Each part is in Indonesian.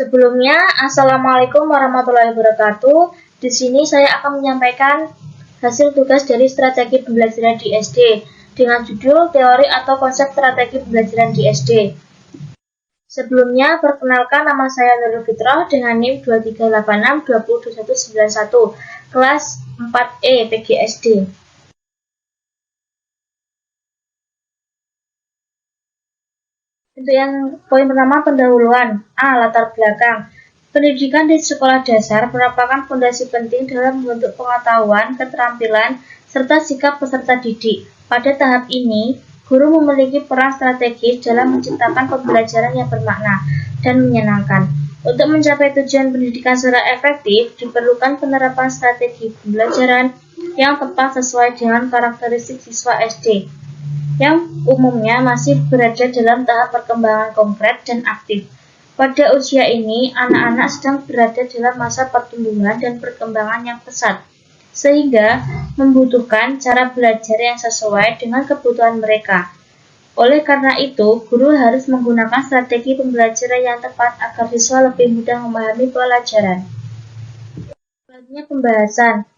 Sebelumnya, Assalamualaikum warahmatullahi wabarakatuh. Di sini saya akan menyampaikan hasil tugas dari strategi pembelajaran di SD dengan judul teori atau konsep strategi pembelajaran di SD. Sebelumnya, perkenalkan nama saya Nurul Fitrah dengan NIM 2386202191, kelas 4E PGSD. Untuk yang poin pertama, pendahuluan. A. Latar belakang. Pendidikan di sekolah dasar merupakan fondasi penting dalam membentuk pengetahuan, keterampilan, serta sikap peserta didik. Pada tahap ini, guru memiliki peran strategis dalam menciptakan pembelajaran yang bermakna dan menyenangkan. Untuk mencapai tujuan pendidikan secara efektif, diperlukan penerapan strategi pembelajaran yang tepat sesuai dengan karakteristik siswa SD, yang umumnya masih berada dalam tahap perkembangan konkret dan aktif. Pada usia ini, anak-anak sedang berada dalam masa pertumbuhan dan perkembangan yang pesat, sehingga membutuhkan cara belajar yang sesuai dengan kebutuhan mereka. Oleh karena itu, guru harus menggunakan strategi pembelajaran yang tepat agar siswa lebih mudah memahami pelajaran. Selanjutnya, pembahasan.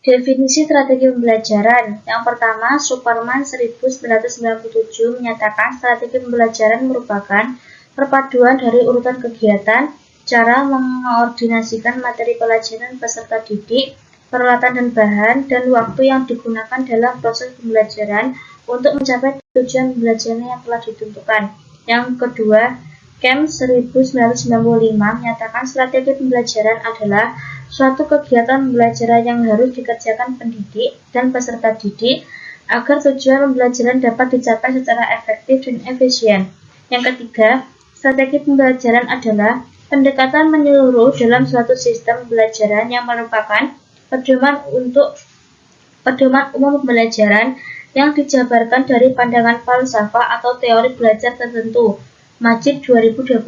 Definisi strategi pembelajaran. Yang pertama, Superman 1997 menyatakan strategi pembelajaran merupakan perpaduan dari urutan kegiatan, cara mengkoordinasikan materi pelajaran peserta didik, peralatan dan bahan, dan waktu yang digunakan dalam proses pembelajaran untuk mencapai tujuan pembelajaran yang telah ditentukan. Yang kedua, Kemp 1995 menyatakan strategi pembelajaran adalah suatu kegiatan pembelajaran yang harus dikerjakan pendidik dan peserta didik agar tujuan pembelajaran dapat dicapai secara efektif dan efisien. Yang ketiga, strategi pembelajaran adalah pendekatan menyeluruh dalam suatu sistem pembelajaran yang merupakan pedoman umum pembelajaran yang dijabarkan dari pandangan falsafah atau teori belajar tertentu. Majid 2027.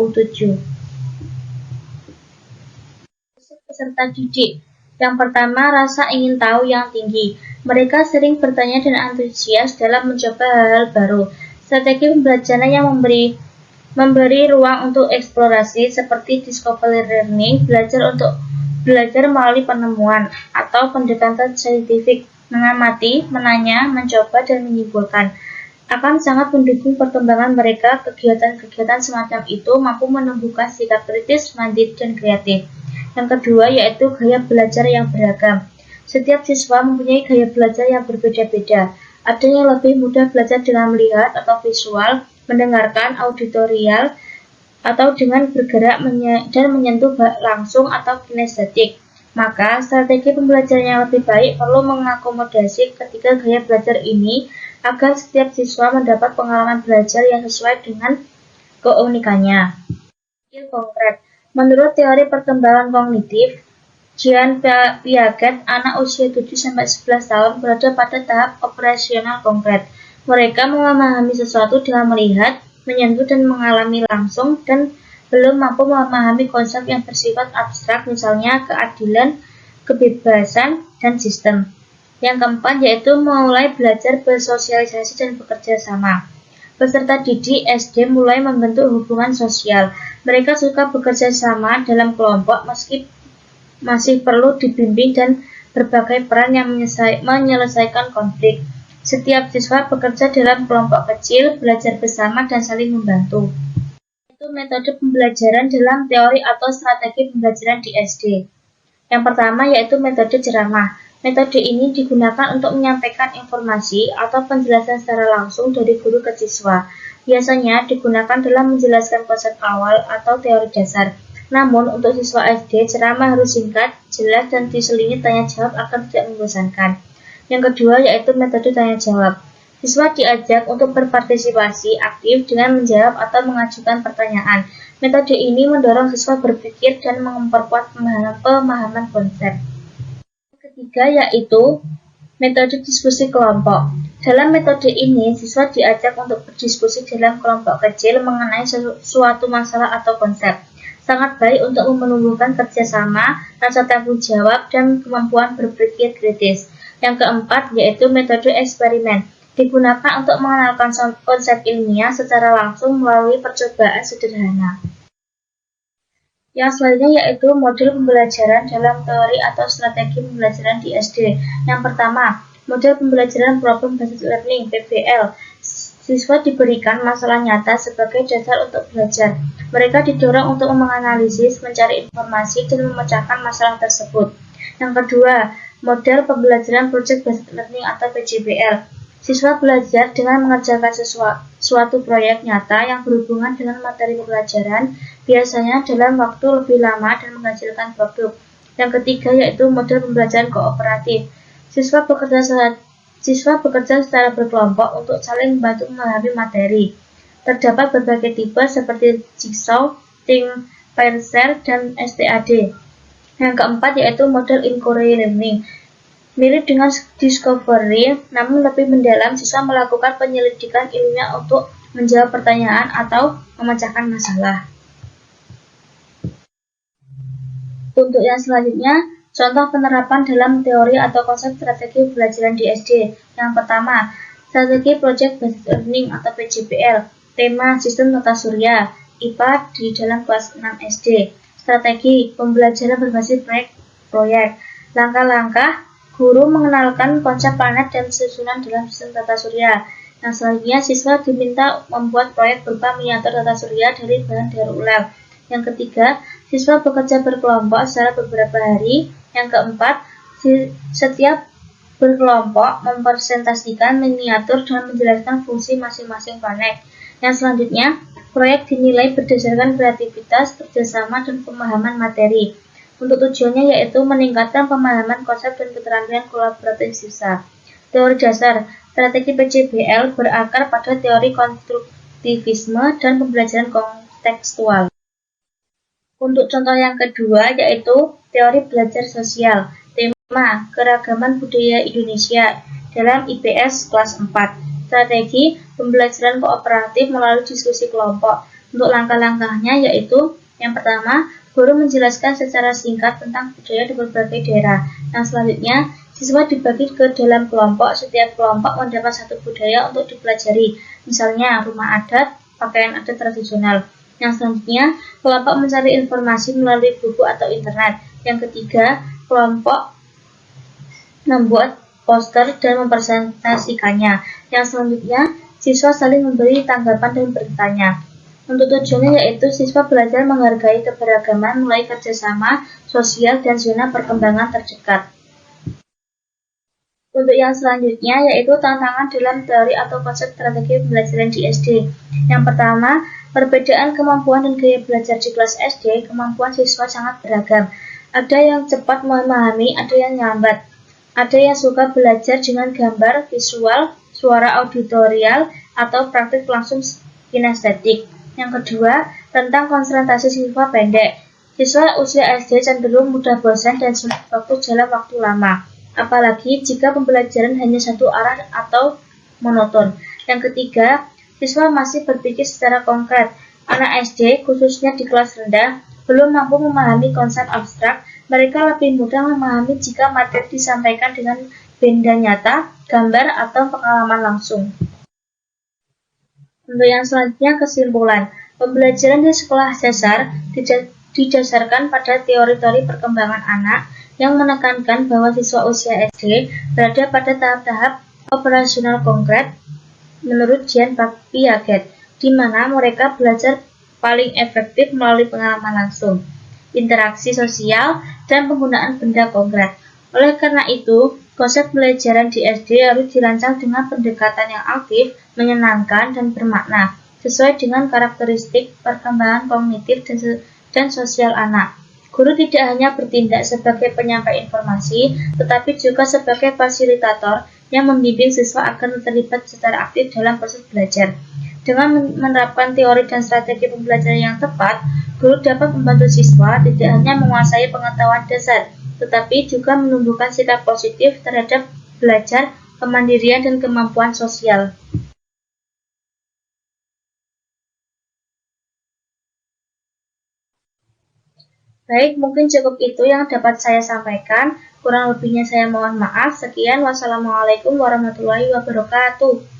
Peserta didik. Yang pertama, rasa ingin tahu yang tinggi. Mereka sering bertanya dan antusias dalam mencoba hal-hal baru. Strategi pembelajaran yang memberi ruang untuk eksplorasi seperti discovery learning, belajar melalui penemuan, atau pendekatan saintifik, mengamati, menanya, mencoba, dan menyimpulkan, akan sangat mendukung perkembangan mereka. Kegiatan-kegiatan semacam itu mampu menumbuhkan sikap kritis, mandiri, dan kreatif. Yang kedua, yaitu gaya belajar yang beragam. Setiap siswa mempunyai gaya belajar yang berbeda-beda. Ada yang lebih mudah belajar dengan melihat atau visual, mendengarkan auditorial, atau dengan bergerak dan menyentuh langsung atau kinestetik. Maka, strategi pembelajaran yang lebih baik perlu mengakomodasi ketiga gaya belajar ini agar setiap siswa mendapat pengalaman belajar yang sesuai dengan keunikannya. Skill konkret. Menurut teori perkembangan kognitif, Jean Piaget, anak usia 7-11 tahun berada pada tahap operasional konkret. Mereka memahami sesuatu dengan melihat, menyentuh, dan mengalami langsung, dan belum mampu memahami konsep yang bersifat abstrak, misalnya keadilan, kebebasan, dan sistem. Yang keempat, yaitu mulai belajar bersosialisasi dan bekerja sama. Peserta didik SD mulai membentuk hubungan sosial. Mereka suka bekerja sama dalam kelompok meski masih perlu dibimbing dan berbagai peran yang menyelesaikan konflik. Setiap siswa bekerja dalam kelompok kecil, belajar bersama, dan saling membantu. Itu metode pembelajaran dalam teori atau strategi pembelajaran di SD. Yang pertama, yaitu metode ceramah. Metode ini digunakan untuk menyampaikan informasi atau penjelasan secara langsung dari guru ke siswa. Biasanya digunakan dalam menjelaskan konsep awal atau teori dasar. Namun, untuk siswa SD, ceramah harus singkat, jelas, dan diselingi tanya jawab agar tidak membosankan. Yang kedua, yaitu metode tanya jawab. Siswa diajak untuk berpartisipasi aktif dengan menjawab atau mengajukan pertanyaan. Metode ini mendorong siswa berpikir dan memperkuat pemahaman konsep. Ketiga, yaitu metode diskusi kelompok. Dalam metode ini, siswa diajak untuk berdiskusi dalam kelompok kecil mengenai suatu masalah atau konsep. Sangat baik untuk menumbuhkan kerjasama, rasa tanggung jawab, dan kemampuan berpikir kritis. Yang keempat, yaitu metode eksperimen. Digunakan untuk mengenalkan konsep ilmiah secara langsung melalui percobaan sederhana. Yang selanjutnya yaitu model pembelajaran dalam teori atau strategi pembelajaran di SD. Yang pertama, model pembelajaran Problem Based Learning (PBL). Siswa diberikan masalah nyata sebagai dasar untuk belajar. Mereka didorong untuk menganalisis, mencari informasi, dan memecahkan masalah tersebut. Yang kedua, model pembelajaran Project Based Learning atau PJBL. Siswa belajar dengan mengerjakan suatu proyek nyata yang berhubungan dengan materi pelajaran, biasanya dalam waktu lebih lama dan menghasilkan produk. Yang ketiga yaitu model pembelajaran kooperatif. Siswa bekerja secara berkelompok untuk saling membantu memahami materi. Terdapat berbagai tipe seperti Jigsaw, Think, Pair Share, dan STAD. Yang keempat yaitu model Inquiry Learning. Mirip dengan Discovery, namun lebih mendalam, siswa melakukan penyelidikan ilmiah untuk menjawab pertanyaan atau memecahkan masalah. Untuk yang selanjutnya, contoh penerapan dalam teori atau konsep strategi pembelajaran di SD. Yang pertama, strategi Project Based Learning atau PJBL. Tema Sistem Tata Surya, IPA di dalam kelas 6 SD. Strategi pembelajaran berbasis proyek. Langkah-langkah guru mengenalkan konsep planet dan susunan dalam sistem tata surya. Yang selanjutnya, siswa diminta membuat proyek berupa miniatur tata surya dari bahan daur ulang. Yang ketiga, siswa bekerja berkelompok secara beberapa hari. Yang keempat, setiap berkelompok mempresentasikan miniatur dan menjelaskan fungsi masing-masing planet. Yang selanjutnya, proyek dinilai berdasarkan kreativitas, kerjasama, dan pemahaman materi. Untuk tujuannya yaitu meningkatkan pemahaman konsep dan keterampilan kolaboratif siswa. Teori dasar, strategi PJBL berakar pada teori konstruktivisme dan pembelajaran kontekstual. Untuk contoh yang kedua yaitu teori belajar sosial. Tema, keragaman budaya Indonesia dalam IPS kelas 4. Strategi pembelajaran kooperatif melalui diskusi kelompok. Untuk langkah-langkahnya yaitu yang pertama, guru menjelaskan secara singkat tentang budaya di berbagai daerah. Yang selanjutnya, siswa dibagi ke dalam kelompok. Setiap kelompok mendapat satu budaya untuk dipelajari, misalnya rumah adat, pakaian adat tradisional. Yang selanjutnya, kelompok mencari informasi melalui buku atau internet. Yang ketiga, kelompok membuat poster dan mempresentasikannya. Yang selanjutnya, siswa saling memberi tanggapan dan bertanya. Untuk tujuannya yaitu siswa belajar menghargai keberagaman mulai kerjasama sosial dan zona perkembangan terdekat. Untuk yang selanjutnya yaitu tantangan dalam teori atau konsep strategi pembelajaran di SD. Yang pertama, perbedaan kemampuan dan gaya belajar di kelas SD, kemampuan siswa sangat beragam. Ada yang cepat memahami, ada yang lambat. Ada yang suka belajar dengan gambar, visual, suara auditorial, atau praktik langsung kinestetik. Yang kedua, tentang konsentrasi siswa pendek. Siswa usia SD cenderung mudah bosan dan sulit fokus dalam waktu lama, apalagi jika pembelajaran hanya satu arah atau monoton. Yang ketiga, siswa masih berpikir secara konkret. Anak SD, khususnya di kelas rendah, belum mampu memahami konsep abstrak. Mereka lebih mudah memahami jika materi disampaikan dengan benda nyata, gambar, atau pengalaman langsung. Untuk yang selanjutnya kesimpulan, pembelajaran di sekolah dasar didasarkan pada teori-teori perkembangan anak yang menekankan bahwa siswa usia SD berada pada tahap-tahap operasional konkret menurut Jean Piaget, di mana mereka belajar paling efektif melalui pengalaman langsung, interaksi sosial, dan penggunaan benda konkret. Oleh karena itu, konsep pembelajaran di SD harus dirancang dengan pendekatan yang aktif, menyenangkan, dan bermakna, sesuai dengan karakteristik perkembangan kognitif dan sosial anak. Guru tidak hanya bertindak sebagai penyampai informasi, tetapi juga sebagai fasilitator yang membimbing siswa agar terlibat secara aktif dalam proses belajar. Dengan menerapkan teori dan strategi pembelajaran yang tepat, guru dapat membantu siswa tidak hanya menguasai pengetahuan dasar, tetapi juga menumbuhkan sikap positif terhadap belajar, kemandirian, dan kemampuan sosial. Baik, mungkin cukup itu yang dapat saya sampaikan. Kurang lebihnya saya mohon maaf. Sekian, wassalamualaikum warahmatullahi wabarakatuh.